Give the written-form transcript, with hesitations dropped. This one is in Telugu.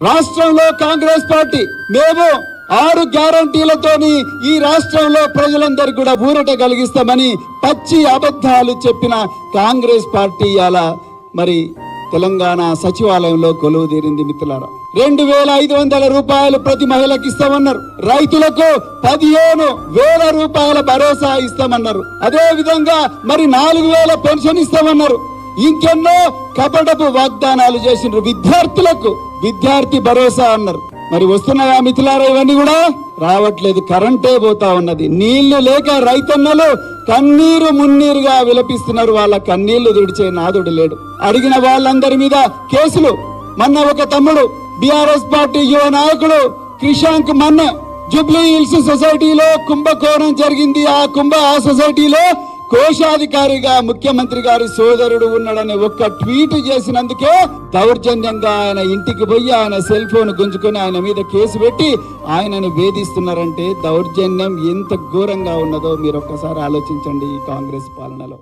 రాష్ట్రంలో కాంగ్రెస్ పార్టీ మేము 6 గ్యారంటీలతోని ఈ రాష్ట్రంలో ప్రజలందరికీ కూడా ఊరట కలిగిస్తామని పచ్చి అబద్ధాలు చెప్పిన కాంగ్రెస్ పార్టీ అలా మరి తెలంగాణ సచివాలయంలో కొలువు తీరింది మిత్రులారా. 2,500 రూపాయలు ప్రతి మహిళకి ఇస్తామన్నారు. రైతులకు 15,000 రూపాయల భరోసా ఇస్తామన్నారు. అదే విధంగా మరి 4,000 పెన్షన్ ఇస్తామన్నారు. ఇంకెన్నో కపటపు వాగ్దానాలు చేసిండ్రు. విద్యార్థులకు విద్యార్థి భరోసా అన్నారు. మరి వస్తున్నాయా మిత్రులారా? ఇవన్నీ కూడా రావట్లేదు. కరెంటే పోతా ఉన్నది. నీళ్లు లేక రైతన్నలు కన్నీరు మున్నీరుగా విలపిస్తున్నారు. వాళ్ళ కన్నీళ్లు తుడిచే నాదుడు లేడు. అడిగిన వాళ్ళందరి మీద కేసులు. మొన్న ఒక తమ్ముడు బీఆర్ఎస్ పార్టీ యువ నాయకుడు క్రిషాంక్ మొన్న జూబ్లీ హిల్స్ సొసైటీలో కుంభకోణం జరిగింది. ఆ సొసైటీలో కోశాధికారిగా ముఖ్యమంత్రి గారి సోదరుడు ఉన్నాడని ఒక్క ట్వీట్ చేసినందుకే దౌర్జన్యంగా ఆయన ఇంటికి పోయి ఆయన సెల్ ఫోన్ గుంజుకొని ఆయన మీద కేసు పెట్టి ఆయనను వేధిస్తున్నారంటే దౌర్జన్యం ఎంత ఘోరంగా ఉన్నదో మీరు ఒక్కసారి ఆలోచించండి ఈ కాంగ్రెస్ పాలనలో.